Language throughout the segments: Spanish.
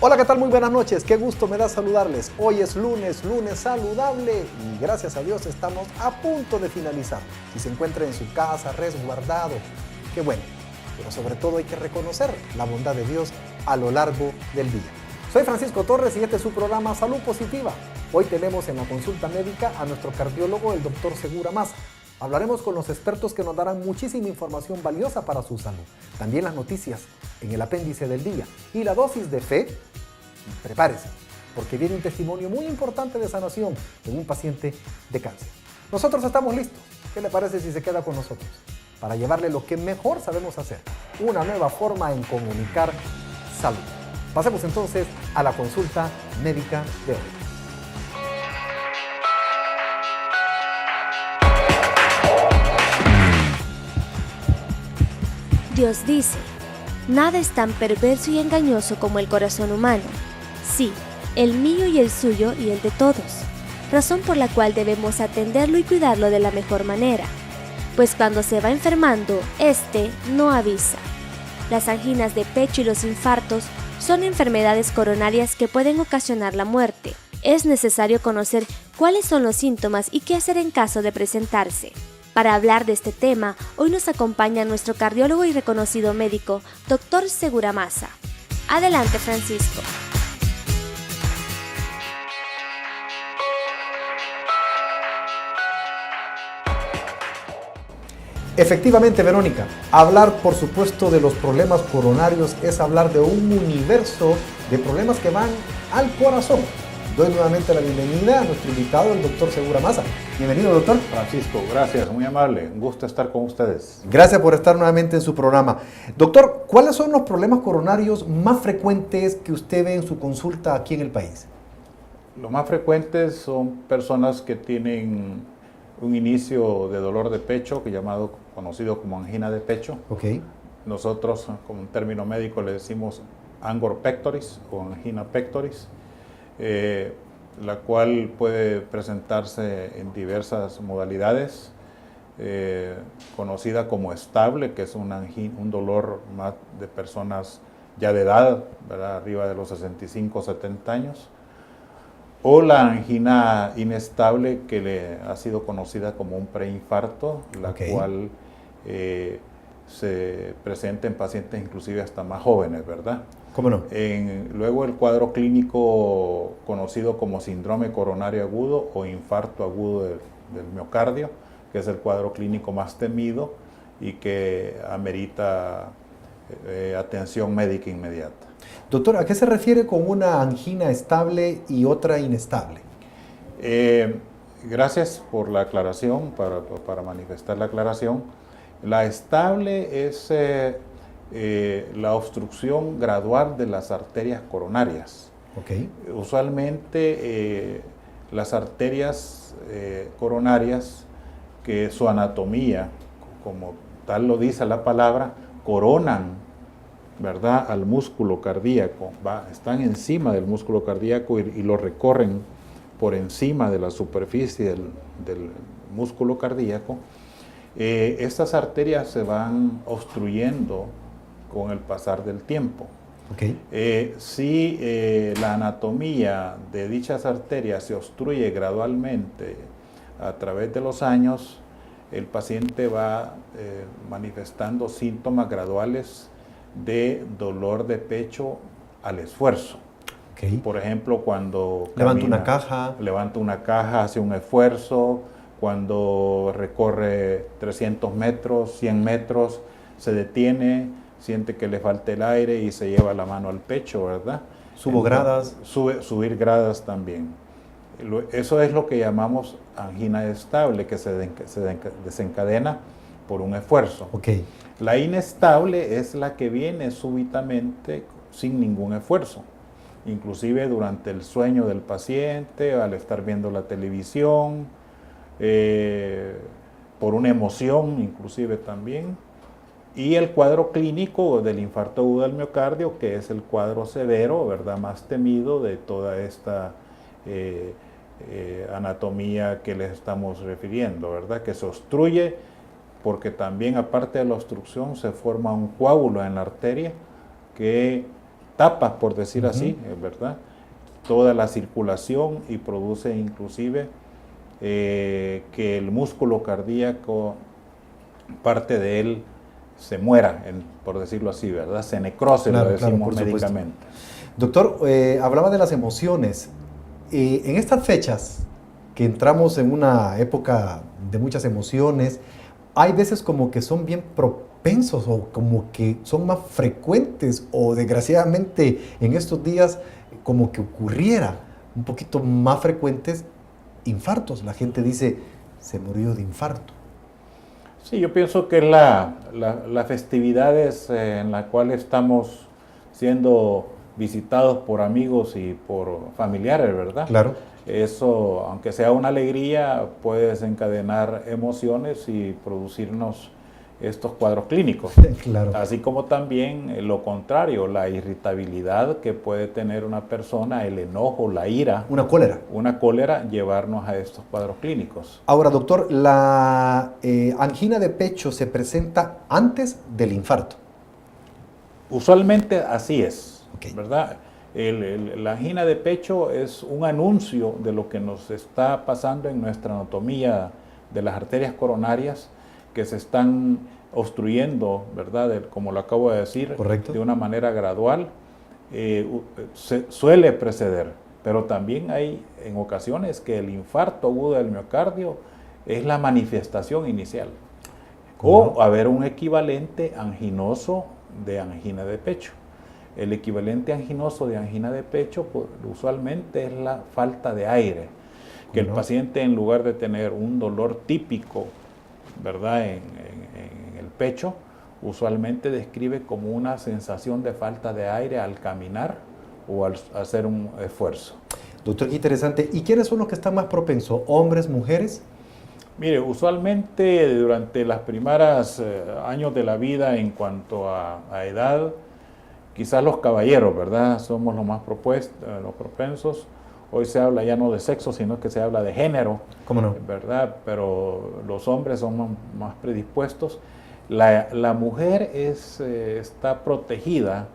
Hola, ¿qué tal? Muy buenas noches, qué gusto me da saludarles. Hoy es lunes, lunes saludable y gracias a Dios estamos a punto de finalizar. Si se encuentra en su casa, resguardado, qué bueno. Pero sobre todo hay que reconocer la bondad de Dios a lo largo del día. Soy Francisco Torres y este es su programa Salud Positiva. Hoy tenemos en la consulta médica a nuestro cardiólogo, el doctor Segura Maza. Hablaremos con los expertos que nos darán muchísima información valiosa para su salud. También las noticias en el apéndice del día y la dosis de fe. Prepárese, porque viene un testimonio muy importante de sanación de un paciente de cáncer. Nosotros estamos listos. ¿Qué le parece si se queda con nosotros? Para llevarle lo que mejor sabemos hacer, una nueva forma en comunicar salud. Pasemos entonces a la consulta médica de hoy. Dios dice, nada es tan perverso y engañoso como el corazón humano. Sí, el mío y el suyo y el de todos. Razón por la cual debemos atenderlo y cuidarlo de la mejor manera. Pues cuando se va enfermando, este no avisa. Las anginas de pecho y los infartos son enfermedades coronarias que pueden ocasionar la muerte. Es necesario conocer cuáles son los síntomas y qué hacer en caso de presentarse. Para hablar de este tema, hoy nos acompaña nuestro cardiólogo y reconocido médico, Dr. Segura Maza. Adelante, Francisco. Efectivamente, Verónica, hablar por supuesto de los problemas coronarios es hablar de un universo de problemas que van al corazón. Doy nuevamente la bienvenida a nuestro invitado, el doctor Segura Maza. Bienvenido, doctor. Francisco, gracias, muy amable, un gusto estar con ustedes. Gracias por estar nuevamente en su programa. Doctor, ¿cuáles son los problemas coronarios más frecuentes que usted ve en su consulta aquí en el país? Los más frecuentes son personas que tienen un inicio de dolor de pecho, conocido como angina de pecho. Okay. Nosotros, como un término médico, le decimos angor pectoris o angina pectoris. La cual puede presentarse en diversas modalidades, conocida como estable, que es un dolor más de personas ya de edad, ¿verdad? Arriba de los 65 o 70 años, o la angina inestable, que le ha sido conocida como un preinfarto, la cual se presenta en pacientes inclusive hasta más jóvenes, ¿verdad? ¿Cómo no? Luego el cuadro clínico conocido como síndrome coronario agudo o infarto agudo del miocardio, que es el cuadro clínico más temido y que amerita atención médica inmediata. Doctor, ¿a qué se refiere con una angina estable y otra inestable? Gracias por la aclaración, para manifestar la aclaración. La estable es la obstrucción gradual de las arterias coronarias. Okay. Usualmente las arterias coronarias, que su anatomía, como tal lo dice la palabra, coronan, ¿verdad?, al músculo cardíaco, están encima del músculo cardíaco y lo recorren por encima de la superficie del músculo cardíaco. Estas arterias se van obstruyendo con el pasar del tiempo. Okay. Si la anatomía de dichas arterias se obstruye gradualmente a través de los años, el paciente va manifestando síntomas graduales de dolor de pecho al esfuerzo. Okay. Por ejemplo, cuando levanta una caja, hace un esfuerzo, cuando recorre 300 metros, 100 metros, se detiene, siente que le falta el aire y se lleva la mano al pecho, ¿verdad? Gradas. Subir gradas también. Eso es lo que llamamos angina estable, que se desencadena por un esfuerzo. Okay. La inestable es la que viene súbitamente sin ningún esfuerzo, inclusive durante el sueño del paciente, al estar viendo la televisión, por una emoción inclusive también. Y el cuadro clínico del infarto agudo del miocardio, que es el cuadro severo, ¿verdad?, más temido de toda esta anatomía que les estamos refiriendo, ¿verdad?, que se obstruye porque también aparte de la obstrucción se forma un coágulo en la arteria que tapa, por decir así, ¿verdad?, toda la circulación y produce inclusive que el músculo cardíaco, parte de él, se muera, por decirlo así, ¿verdad? Se necrose, claro, lo decimos claro, médicamente. Doctor, hablaba de las emociones. En estas fechas, que entramos en una época de muchas emociones, hay veces como que son bien propensos o como que son más frecuentes o desgraciadamente en estos días como que ocurriera un poquito más frecuentes infartos. La gente dice, se murió de infarto. Sí, yo pienso que las festividades en las cuales estamos siendo visitados por amigos y por familiares, ¿verdad? Claro. Eso, aunque sea una alegría, puede desencadenar emociones y producirnos estos cuadros clínicos. Claro. Así como también lo contrario, la irritabilidad que puede tener una persona, el enojo, la ira. Una cólera. Una cólera, llevarnos a estos cuadros clínicos. Ahora, doctor, la angina de pecho se presenta antes del infarto. Usualmente así es, Okay. ¿verdad? La angina de pecho es un anuncio de lo que nos está pasando en nuestra anatomía de las arterias coronarias que se están obstruyendo, ¿verdad? Como lo acabo de decir, Correcto. de una manera gradual. Se suele preceder, pero también hay en ocasiones que el infarto agudo del miocardio es la manifestación inicial. O haber un equivalente anginoso de angina de pecho. El equivalente anginoso de angina de pecho pues, usualmente es la falta de aire, que el paciente en lugar de tener un dolor típico, ¿verdad?, en el pecho, usualmente describe como una sensación de falta de aire al caminar o al hacer un esfuerzo. Doctor, qué interesante. ¿Y quiénes son los que están más propensos? ¿Hombres, mujeres? Mire, usualmente durante las primeras años de la vida en cuanto a edad, quizás los caballeros, ¿verdad? Somos los más los propensos. Hoy se habla ya no de sexo, sino que se habla de género. ¿Cómo no? ¿Verdad? Pero los hombres son más predispuestos. La mujer está protegida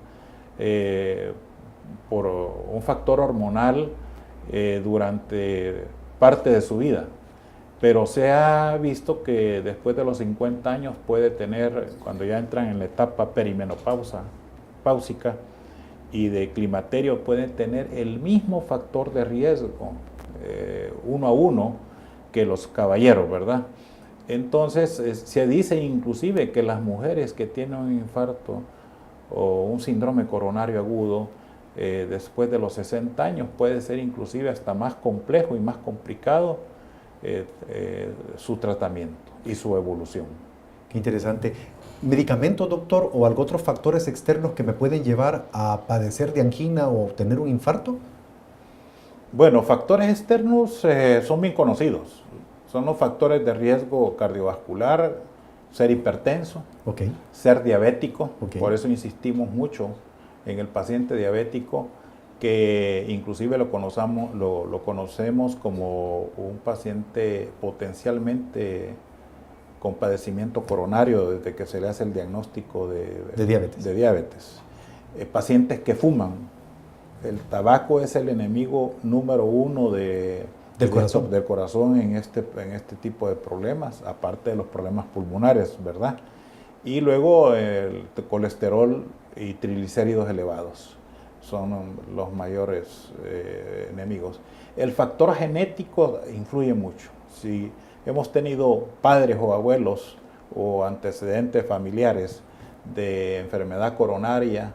por un factor hormonal durante parte de su vida. Pero se ha visto que después de los 50 años puede tener, cuando ya entran en la etapa perimenopáusica y de climaterio, pueden tener el mismo factor de riesgo 1 a 1 que los caballeros, ¿verdad? Entonces se dice inclusive que las mujeres que tienen un infarto o un síndrome coronario agudo después de los 60 años puede ser inclusive hasta más complejo y más complicado su tratamiento y su evolución. Qué interesante. ¿Medicamentos, doctor, o algo otros factores externos que me pueden llevar a padecer de angina o tener un infarto? Bueno, factores externos son bien conocidos. Son los factores de riesgo cardiovascular, ser hipertenso, ser diabético. Por eso insistimos mucho en el paciente diabético, que inclusive lo conocemos como un paciente potencialmente con padecimiento coronario desde que se le hace el diagnóstico de diabetes. Pacientes que fuman. El tabaco es el enemigo número 1 del corazón en este tipo de problemas, aparte de los problemas pulmonares, ¿verdad? Y luego el colesterol y triglicéridos elevados son los mayores enemigos. El factor genético influye mucho. Si hemos tenido padres o abuelos o antecedentes familiares de enfermedad coronaria,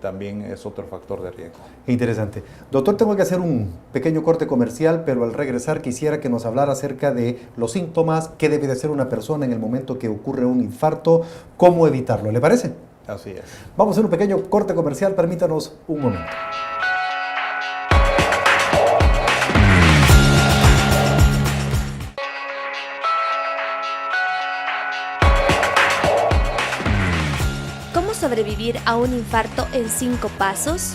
también es otro factor de riesgo. Interesante. Doctor, tengo que hacer un pequeño corte comercial, pero al regresar quisiera que nos hablara acerca de los síntomas, qué debe de hacer una persona en el momento que ocurre un infarto, cómo evitarlo. ¿Le parece? Así es. Vamos a hacer un pequeño corte comercial, permítanos un momento. ¿Cómo sobrevivir a un infarto en 5 pasos?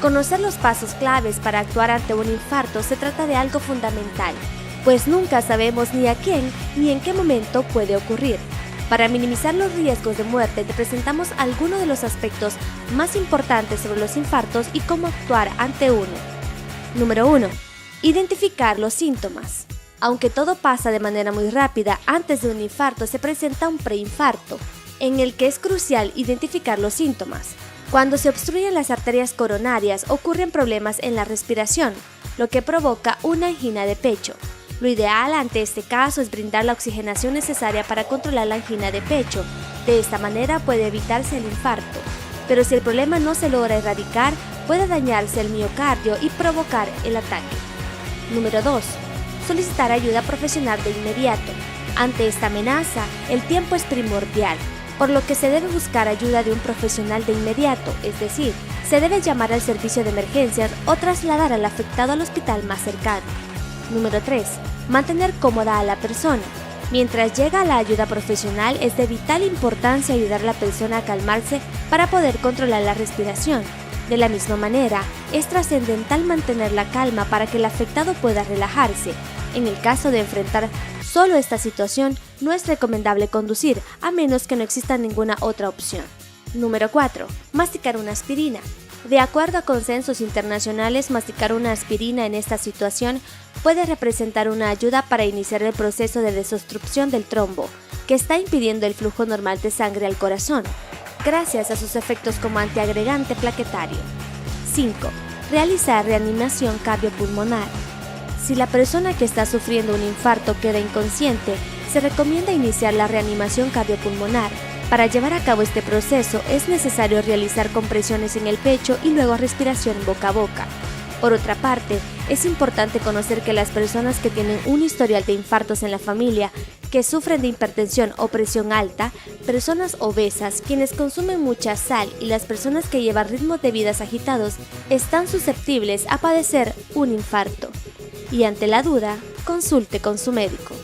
Conocer los pasos claves para actuar ante un infarto se trata de algo fundamental, pues nunca sabemos ni a quién ni en qué momento puede ocurrir. Para minimizar los riesgos de muerte, te presentamos algunos de los aspectos más importantes sobre los infartos y cómo actuar ante uno. Número 1. Identificar los síntomas. Aunque todo pasa de manera muy rápida, antes de un infarto se presenta un preinfarto, en el que es crucial identificar los síntomas. Cuando se obstruyen las arterias coronarias, ocurren problemas en la respiración, lo que provoca una angina de pecho. Lo ideal ante este caso es brindar la oxigenación necesaria para controlar la angina de pecho. De esta manera puede evitarse el infarto. Pero si el problema no se logra erradicar, puede dañarse el miocardio y provocar el ataque. Número 2. Solicitar ayuda profesional de inmediato. Ante esta amenaza, el tiempo es primordial, por lo que se debe buscar ayuda de un profesional de inmediato, es decir, se debe llamar al servicio de emergencias o trasladar al afectado al hospital más cercano. Número 3. Mantener cómoda a la persona. Mientras llega la ayuda profesional, es de vital importancia ayudar a la persona a calmarse para poder controlar la respiración. De la misma manera, es trascendental mantener la calma para que el afectado pueda relajarse. En el caso de enfrentar solo esta situación, no es recomendable conducir, a menos que no exista ninguna otra opción. Número 4. Masticar una aspirina. De acuerdo a consensos internacionales, masticar una aspirina en esta situación puede representar una ayuda para iniciar el proceso de desobstrucción del trombo, que está impidiendo el flujo normal de sangre al corazón, gracias a sus efectos como antiagregante plaquetario. 5. Realizar reanimación cardiopulmonar. Si la persona que está sufriendo un infarto queda inconsciente, se recomienda iniciar la reanimación cardiopulmonar. Para llevar a cabo este proceso es necesario realizar compresiones en el pecho y luego respiración boca a boca. Por otra parte, es importante conocer que las personas que tienen un historial de infartos en la familia, que sufren de hipertensión o presión alta, personas obesas, quienes consumen mucha sal y las personas que llevan ritmos de vida agitados, están susceptibles a padecer un infarto. Y ante la duda, consulte con su médico.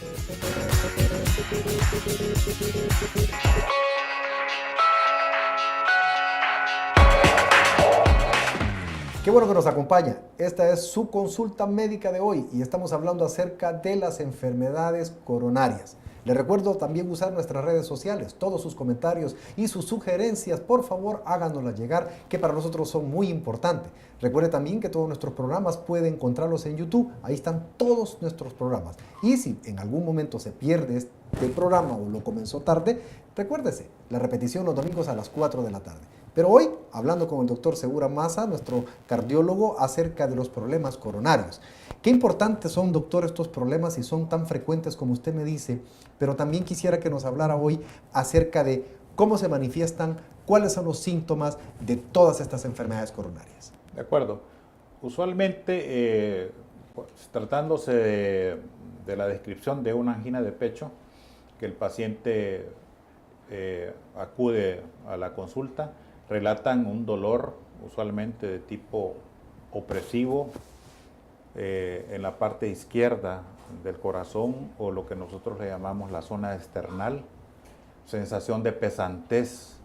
Qué bueno que nos acompaña. Esta es su consulta médica de hoy y estamos hablando acerca de las enfermedades coronarias. Les recuerdo también usar nuestras redes sociales. Todos sus comentarios y sus sugerencias, por favor, háganoslas llegar, que para nosotros son muy importantes. Recuerde también que todos nuestros programas puede encontrarlos en YouTube. Ahí están todos nuestros programas. Y si en algún momento se pierde este programa o lo comenzó tarde, recuérdese, la repetición los domingos a las 4 de la tarde. Pero hoy, hablando con el doctor Segura Maza, nuestro cardiólogo, acerca de los problemas coronarios. Qué importantes son, doctor, estos problemas y son tan frecuentes como usted me dice, pero también quisiera que nos hablara hoy acerca de cómo se manifiestan, cuáles son los síntomas de todas estas enfermedades coronarias. De acuerdo. Usualmente, tratándose de la descripción de una angina de pecho, que el paciente acude a la consulta, relatan un dolor usualmente de tipo opresivo en la parte izquierda del corazón, o lo que nosotros le llamamos la zona esternal, sensación de pesantez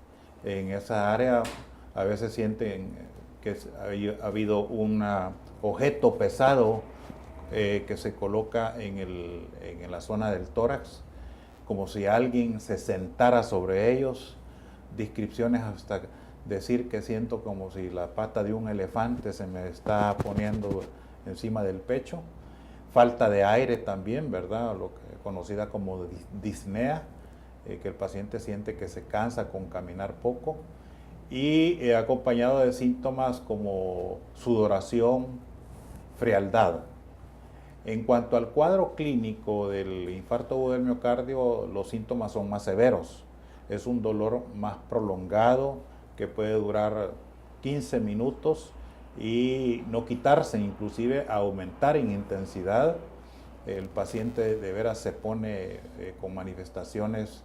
en esa área. A veces sienten que ha habido un objeto pesado que se coloca en la zona del tórax, como si alguien se sentara sobre ellos. Descripciones hasta decir que siento como si la pata de un elefante se me está poniendo encima del pecho. Falta de aire también, ¿verdad? Lo que conocida como disnea, que el paciente siente que se cansa con caminar poco, y acompañado de síntomas como sudoración, frialdad. En cuanto al cuadro clínico del infarto agudo del miocardio, los síntomas son más severos. Es un dolor más prolongado que puede durar 15 minutos y no quitarse, inclusive aumentar en intensidad. El paciente de veras se pone con manifestaciones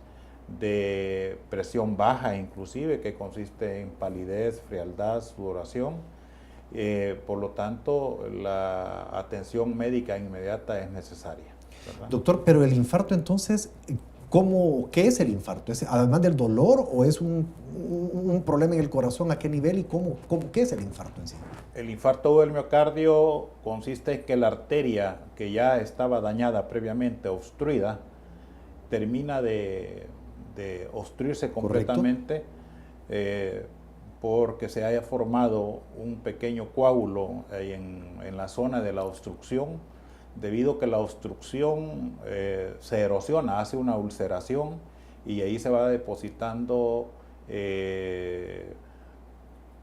de presión baja, inclusive, que consiste en palidez, frialdad, sudoración. Por lo tanto, la atención médica inmediata es necesaria, ¿verdad? Doctor, pero el infarto entonces, ¿Qué es el infarto? ¿Es, además del dolor, o es un problema en el corazón? ¿A qué nivel y qué es el infarto en sí? El infarto del miocardio consiste en que la arteria que ya estaba dañada previamente, obstruida, termina de obstruirse completamente porque se haya formado un pequeño coágulo en la zona de la obstrucción, debido a que la obstrucción se erosiona, hace una ulceración, y ahí se va depositando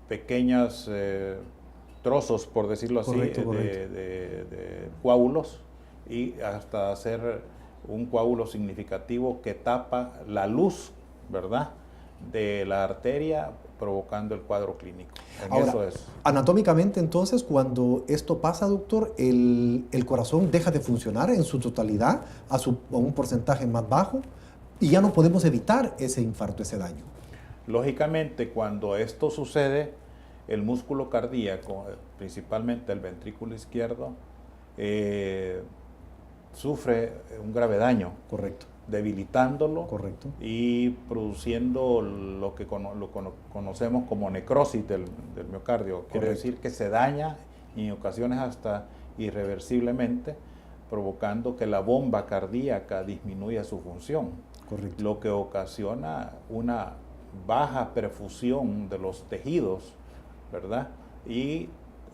pequeños trozos, por decirlo así, de coágulos, y hasta hacer un coágulo significativo que tapa la luz, ¿verdad?, de la arteria, provocando el cuadro clínico. Ahora, eso es. Anatómicamente, entonces, cuando esto pasa, doctor, el corazón deja de funcionar en su totalidad a un porcentaje más bajo, y ya no podemos evitar ese infarto, ese daño. Lógicamente, cuando esto sucede, el músculo cardíaco, principalmente el ventrículo izquierdo, sufre un grave daño. Correcto. Debilitándolo. Correcto. Y produciendo lo que conocemos como necrosis del miocardio. Correcto. Quiere decir que se daña, y en ocasiones hasta irreversiblemente, provocando que la bomba cardíaca disminuya su función. Correcto. Lo que ocasiona una baja perfusión de los tejidos, ¿verdad? Y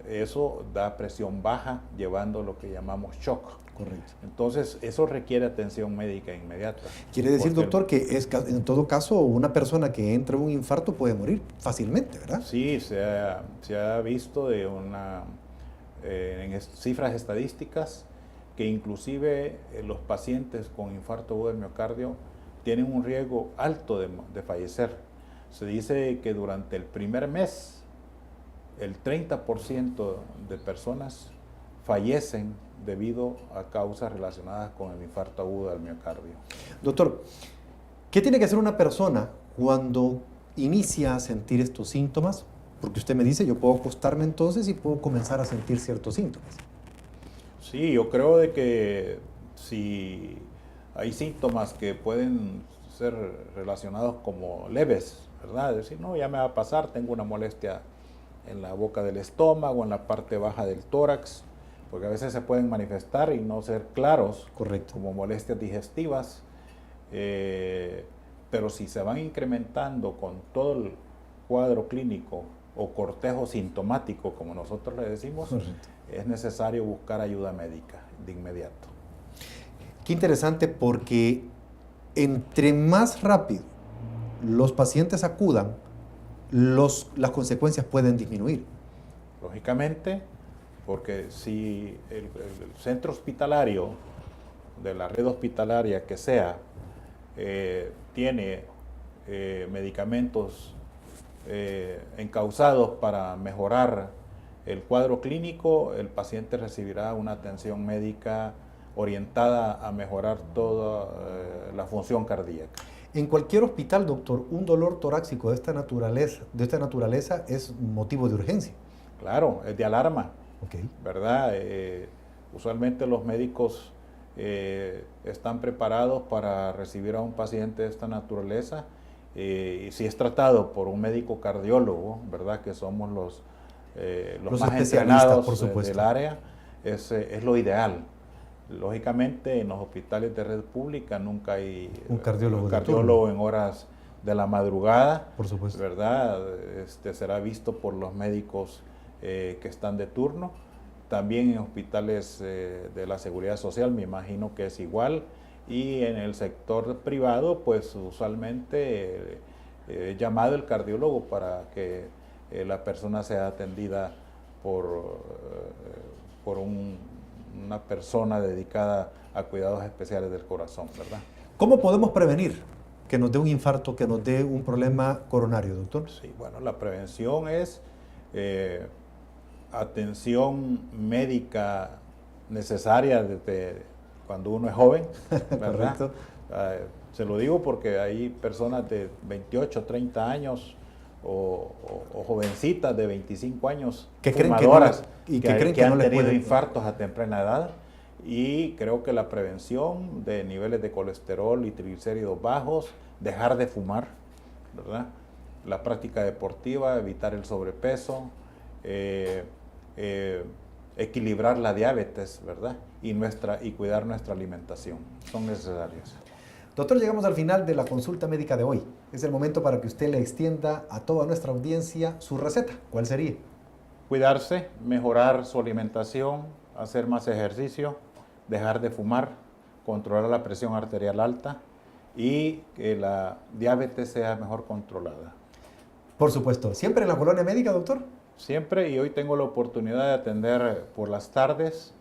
eso da presión baja, llevando lo que llamamos shock. Correcto. Entonces, eso requiere atención médica inmediata. Quiere decir, doctor, que en todo caso una persona que entra en un infarto puede morir fácilmente, ¿verdad? Sí, se ha visto en cifras estadísticas que inclusive los pacientes con infarto agudo del miocardio tienen un riesgo alto de fallecer. Se dice que durante el primer mes, el 30% de personas fallecen debido a causas relacionadas con el infarto agudo del miocardio. Doctor, ¿qué tiene que hacer una persona cuando inicia a sentir estos síntomas? Porque usted me dice, yo puedo acostarme entonces y puedo comenzar a sentir ciertos síntomas. Sí, yo creo de que si hay síntomas que pueden ser relacionados como leves, ¿verdad? Es decir, no, ya me va a pasar, tengo una molestia en la boca del estómago, en la parte baja del tórax, porque a veces se pueden manifestar y no ser claros. Correcto. Como molestias digestivas, pero si se van incrementando con todo el cuadro clínico o cortejo sintomático, como nosotros le decimos, correcto, es necesario buscar ayuda médica de inmediato. Qué interesante, porque entre más rápido los pacientes acudan, las consecuencias pueden disminuir. Lógicamente, porque si el centro hospitalario, de la red hospitalaria que sea, tiene medicamentos encausados para mejorar el cuadro clínico, el paciente recibirá una atención médica orientada a mejorar toda la función cardíaca. En cualquier hospital, doctor, un dolor torácico de esta naturaleza es motivo de urgencia. Claro, es de alarma. Okay. ¿Verdad? Usualmente los médicos están preparados para recibir a un paciente de esta naturaleza, y si es tratado por un médico cardiólogo, ¿verdad?, que somos los más entrenados, por supuesto, del área, es lo ideal. Lógicamente, en los hospitales de red pública nunca hay un cardiólogo en horas de la madrugada, por supuesto, ¿verdad? Será visto por los médicos que están de turno. También en hospitales de la Seguridad Social me imagino que es igual, y en el sector privado pues usualmente llamado el cardiólogo para que la persona sea atendida por una persona dedicada a cuidados especiales del corazón, ¿verdad? ¿Cómo podemos prevenir que nos dé un infarto, que nos dé un problema coronario, doctor? Sí, bueno, la prevención es atención médica necesaria desde cuando uno es joven, ¿verdad? Correcto. Se lo digo porque hay personas de 28, 30 años o jovencitas de 25 años que fumadoras creen que han no tenido pueden... infartos a temprana edad, y creo que la prevención de niveles de colesterol y triglicéridos bajos, dejar de fumar, ¿verdad? La práctica deportiva, evitar el sobrepeso, equilibrar la diabetes, ¿verdad? Y cuidar nuestra alimentación, son necesarias. Doctor, llegamos al final de la consulta médica de hoy. Es el momento para que usted le extienda a toda nuestra audiencia su receta. ¿Cuál sería? Cuidarse, mejorar su alimentación, hacer más ejercicio, dejar de fumar, controlar la presión arterial alta y que la diabetes sea mejor controlada. Por supuesto. ¿Siempre en la colonia médica, doctor? Siempre, y hoy tengo la oportunidad de atender por las tardes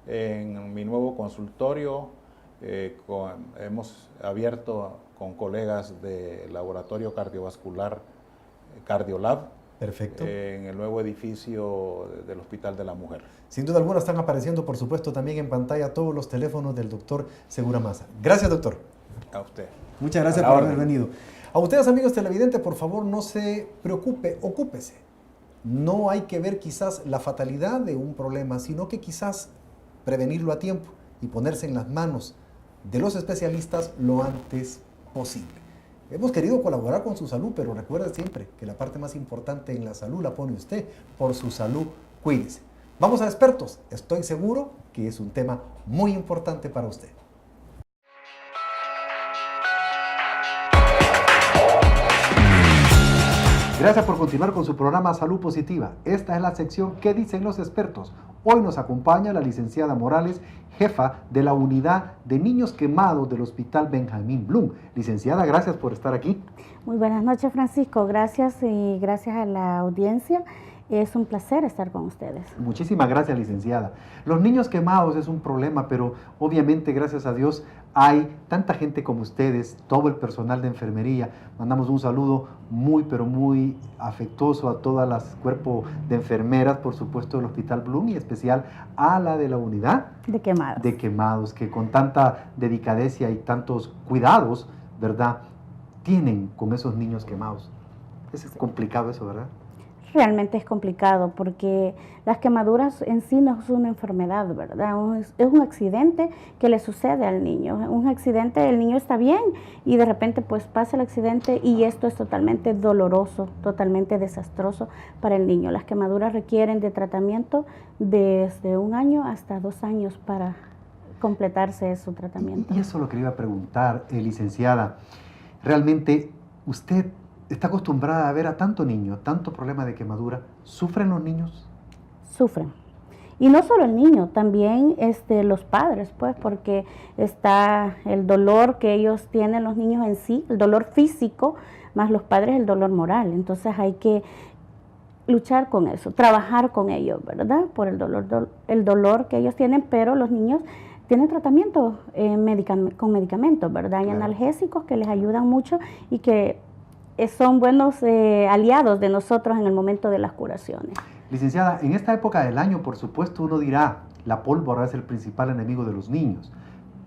en mi nuevo consultorio. Hemos abierto con colegas de Laboratorio Cardiovascular Cardiolab. Perfecto. En el nuevo edificio del Hospital de la Mujer. Sin duda alguna están apareciendo, por supuesto, también en pantalla todos los teléfonos del doctor Segura Maza. Gracias, doctor. A usted. Muchas gracias por haber venido. A ustedes, amigos televidentes, por favor, no se preocupe, ocúpese. No hay que ver quizás la fatalidad de un problema, sino que quizás prevenirlo a tiempo y ponerse en las manos de los especialistas lo antes posible. Hemos querido colaborar con su salud, pero recuerde siempre que la parte más importante en la salud la pone usted. Por su salud, cuídese. Vamos a expertos. Estoy seguro que es un tema muy importante para usted. Gracias por continuar con su programa Salud Positiva. Esta es la sección ¿Qué dicen los expertos? Hoy nos acompaña la licenciada Morales, jefa de la unidad de niños quemados del Hospital Benjamín Bloom. Licenciada, gracias por estar aquí. Muy buenas noches, Francisco. Gracias y gracias a la audiencia. Es un placer estar con ustedes. Muchísimas gracias, licenciada. Los niños quemados es un problema, pero obviamente, gracias a Dios, hay tanta gente como ustedes, todo el personal de enfermería. Mandamos un saludo muy, pero muy afectuoso a todas las cuerpos de enfermeras, por supuesto, del Hospital Bloom, y especial a la de la unidad de quemados, que con tanta dedicadencia y tantos cuidados, ¿verdad?, tienen con esos niños quemados. Es complicado eso, ¿verdad? Realmente es complicado porque las quemaduras en sí no es una enfermedad, ¿verdad? Es un accidente que le sucede al niño. Un accidente, el niño está bien y de repente pues pasa el accidente y esto es totalmente doloroso, totalmente desastroso para el niño. Las quemaduras requieren de tratamiento desde 1 año hasta 2 años para completarse su tratamiento. Y eso es lo que le iba a preguntar, licenciada. Realmente, usted está acostumbrada a ver a tanto niño, tanto problema de quemadura. ¿Sufren los niños? Sufren. Y no solo el niño, también los padres, pues, porque está el dolor que ellos tienen los niños en sí, el dolor físico, más los padres el dolor moral. Entonces hay que luchar con eso, trabajar con ellos, ¿verdad? Por el dolor que ellos tienen, pero los niños tienen tratamiento con medicamentos, ¿verdad? Hay analgésicos que les ayudan mucho y que son buenos aliados de nosotros en el momento de las curaciones. Licenciada, en esta época del año, por supuesto, uno dirá, la pólvora es el principal enemigo de los niños,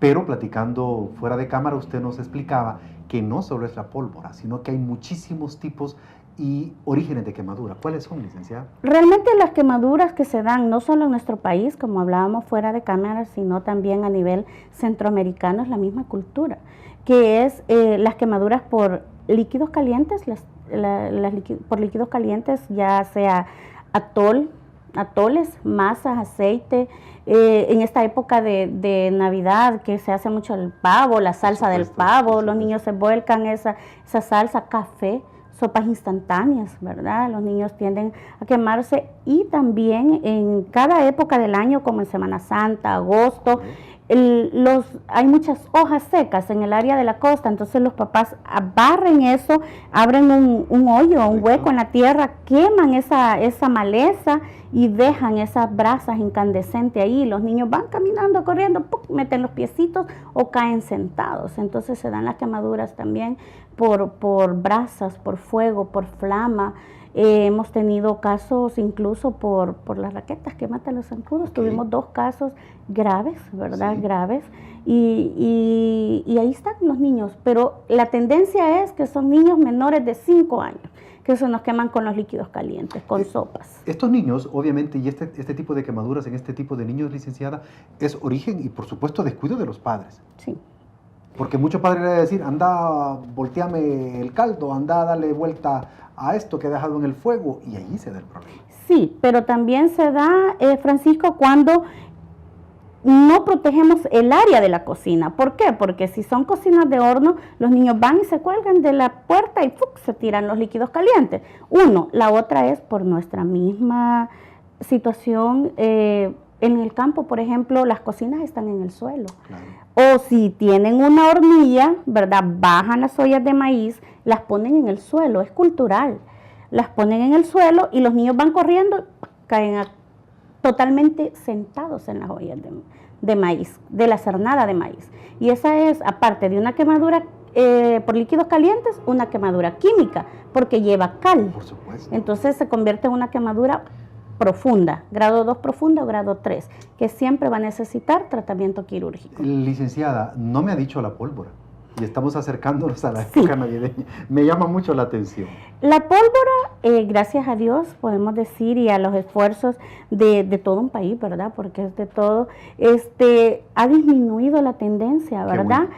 pero platicando fuera de cámara, usted nos explicaba que no solo es la pólvora, sino que hay muchísimos tipos y orígenes de quemadura. ¿Cuáles son, licenciada? Realmente las quemaduras que se dan, no solo en nuestro país, como hablábamos fuera de cámara, sino también a nivel centroamericano, es la misma cultura, que es las quemaduras por líquidos calientes, por líquidos calientes, ya sea atoles, masas, aceite. En esta época de Navidad, que se hace mucho el pavo, la salsa del pavo, los niños se vuelcan esa salsa, café, sopas instantáneas, ¿verdad? Los niños tienden a quemarse y también en cada época del año, como en Semana Santa, agosto, hay muchas hojas secas en el área de la costa, entonces los papás barren eso, abren un hoyo, un hueco en la tierra, queman esa maleza y dejan esas brasas incandescentes ahí. Los niños van caminando, corriendo, ¡pum!, meten los piecitos o caen sentados. Entonces se dan las quemaduras también por brasas, por fuego, por flama. Hemos tenido casos incluso por las raquetas que matan los zancudos. Okay. Tuvimos 2 casos graves, ¿verdad? Sí. Graves. Y ahí están los niños. Pero la tendencia es que son niños menores de 5 años, que se nos queman con los líquidos calientes, con sopas. Estos niños, obviamente, y este tipo de quemaduras en este tipo de niños, licenciada, es origen y, por supuesto, descuido de los padres. Sí. Porque muchos padres le van a decir, anda, volteame el caldo, anda, dale vuelta a esto que he dejado en el fuego, y ahí se da el problema. Sí, pero también se da, Francisco, cuando no protegemos el área de la cocina. ¿Por qué? Porque si son cocinas de horno, los niños van y se cuelgan de la puerta y ¡fuc!, se tiran los líquidos calientes. Uno, la otra es por nuestra misma situación. En el campo, por ejemplo, las cocinas están en el suelo. Claro. O si tienen una hornilla, ¿verdad? Bajan las ollas de maíz, las ponen en el suelo, es cultural. Las ponen en el suelo y los niños van corriendo, caen totalmente sentados en las ollas de maíz, de la cernada de maíz. Y esa es, aparte de una quemadura por líquidos calientes, una quemadura química, porque lleva cal. Por supuesto. Entonces se convierte en una quemadura profunda, grado 2 profunda o grado 3, que siempre va a necesitar tratamiento quirúrgico. Licenciada, no me ha dicho la pólvora, y estamos acercándonos a la época navideña. Me llama mucho la atención. La pólvora, gracias a Dios, podemos decir, y a los esfuerzos de todo un país, ¿verdad? Porque es de todo, ha disminuido la tendencia, ¿verdad?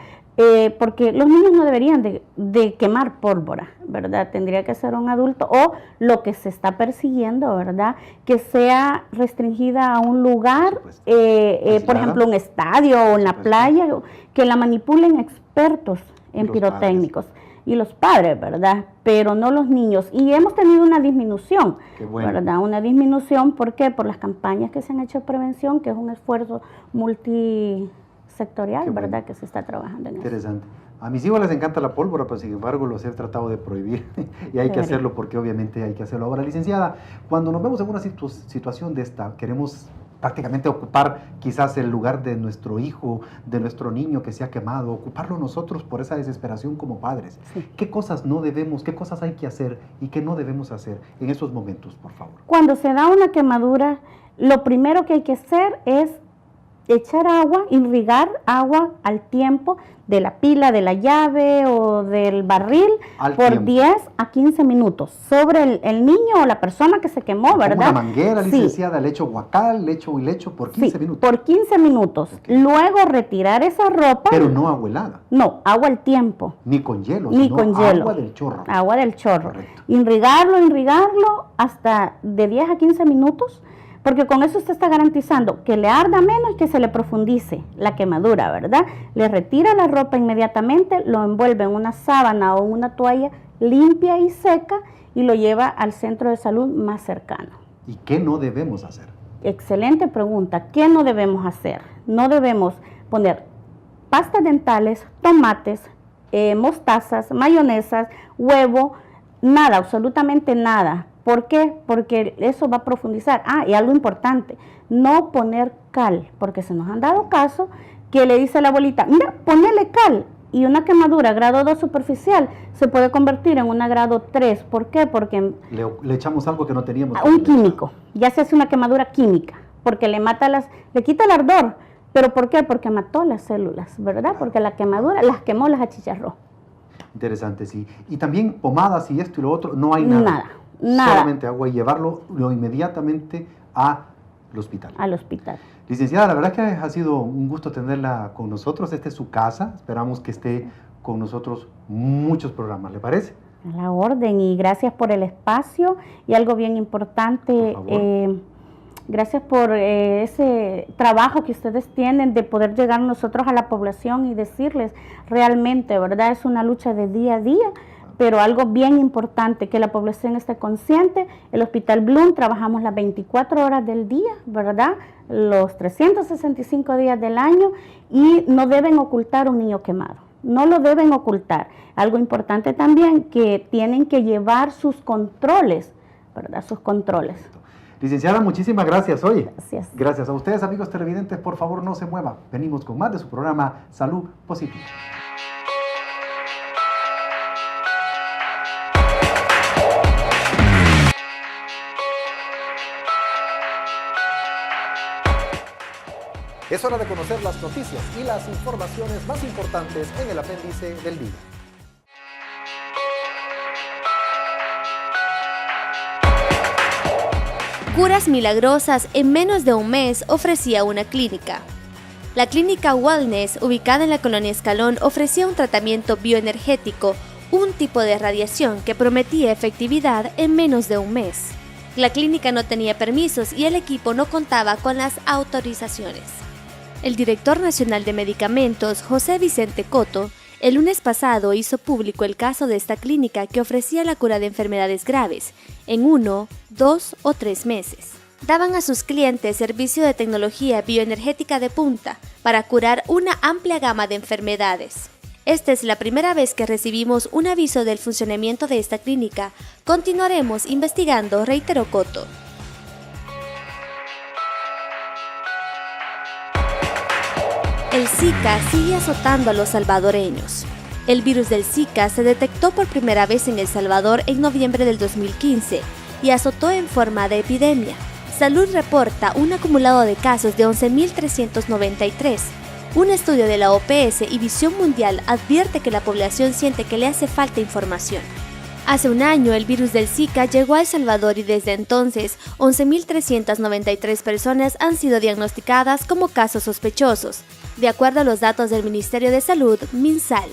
Porque los niños no deberían de quemar pólvora, ¿verdad? Tendría que ser un adulto, o lo que se está persiguiendo, ¿verdad? Que sea restringida a un lugar, por ejemplo, un estadio o en la playa, que la manipulen expertos en pirotécnicos. Y los padres, ¿verdad? Pero no los niños. Y hemos tenido una disminución, ¿verdad? Una disminución, ¿por qué? Por las campañas que se han hecho de prevención, que es un esfuerzo multisectorial, ¿verdad? Que se está trabajando en eso. Interesante. A mis hijos les encanta la pólvora, pero sin embargo los he tratado de prohibir y hay que hacerlo porque obviamente hay que hacerlo. Ahora, licenciada, cuando nos vemos en una situación de esta, queremos prácticamente ocupar quizás el lugar de nuestro hijo, de nuestro niño que se ha quemado, ocuparlo nosotros por esa desesperación como padres. Sí. ¿Qué cosas no debemos, qué cosas hay que hacer y qué no debemos hacer en esos momentos, por favor? Cuando se da una quemadura, lo primero que hay que hacer es echar agua, irrigar agua al tiempo de la pila, de la llave o del barril por 10 a 15 minutos sobre el niño o la persona que se quemó, ¿verdad? Como una manguera, licenciada, le echo guacal, le echo por 15 minutos. Por 15 minutos. Okay. Luego retirar esa ropa. Pero no agua helada. No, agua al tiempo. Ni con hielo, Ni sino con hielo. agua del chorro. Agua del chorro. Correcto. Irrigarlo hasta de 10 a 15 minutos. Porque con eso usted está garantizando que le arda menos y que se le profundice la quemadura, ¿verdad? Le retira la ropa inmediatamente, lo envuelve en una sábana o en una toalla limpia y seca y lo lleva al centro de salud más cercano. ¿Y qué no debemos hacer? Excelente pregunta. ¿Qué no debemos hacer? No debemos poner pastas dentales, tomates, mostazas, mayonesas, huevo, nada, absolutamente nada. ¿Por qué? Porque eso va a profundizar. Y algo importante, no poner cal, porque se nos han dado casos que le dice la abuelita, mira, ponele cal, y una quemadura grado 2 superficial se puede convertir en una grado 3. ¿Por qué? Porque le echamos algo que no teníamos. Un químico, ya se hace una quemadura química, porque le quita el ardor. ¿Pero por qué? Porque mató las células, ¿verdad? Porque la quemadura las quemó, las achicharró. Interesante, sí. Y también pomadas y esto y lo otro, no hay nada. Nada. Solamente agua y llevarlo inmediatamente al hospital. Al hospital. Licenciada, la verdad es que ha sido un gusto tenerla con nosotros. Esta es su casa. Esperamos que esté con nosotros muchos programas. ¿Le parece? A la orden, y gracias por el espacio. Y algo bien importante, gracias por ese trabajo que ustedes tienen de poder llegar nosotros a la población y decirles realmente, ¿verdad? Es una lucha de día a día. Pero algo bien importante, que la población esté consciente. El Hospital Bloom trabajamos las 24 horas del día, ¿verdad? Los 365 días del año, y no deben ocultar un niño quemado. No lo deben ocultar. Algo importante también, que tienen que llevar sus controles, ¿verdad? Sus controles. Licenciada, muchísimas gracias. Oye, gracias. Gracias a ustedes, amigos televidentes. Por favor, no se muevan. Venimos con más de su programa Salud Positiva. Es hora de conocer las noticias y las informaciones más importantes en el apéndice del día. Curas milagrosas en menos de un mes ofrecía una clínica. La clínica Wellness, ubicada en la colonia Escalón, ofrecía un tratamiento bioenergético, un tipo de radiación que prometía efectividad en menos de un mes. La clínica no tenía permisos y el equipo no contaba con las autorizaciones. El director nacional de medicamentos, José Vicente Coto, el lunes pasado hizo público el caso de esta clínica que ofrecía la cura de enfermedades graves en 1, 2 o 3 meses. Daban a sus clientes servicio de tecnología bioenergética de punta para curar una amplia gama de enfermedades. Esta es la primera vez que recibimos un aviso del funcionamiento de esta clínica. Continuaremos investigando, reiteró Coto. El Zika sigue azotando a los salvadoreños. El virus del Zika se detectó por primera vez en El Salvador en noviembre del 2015 y azotó en forma de epidemia. Salud reporta un acumulado de casos de 11.393. Un estudio de la OPS y Visión Mundial advierte que la población siente que le hace falta información. Hace un año el virus del Zika llegó a El Salvador y desde entonces 11.393 personas han sido diagnosticadas como casos sospechosos, de acuerdo a los datos del Ministerio de Salud, MinSal.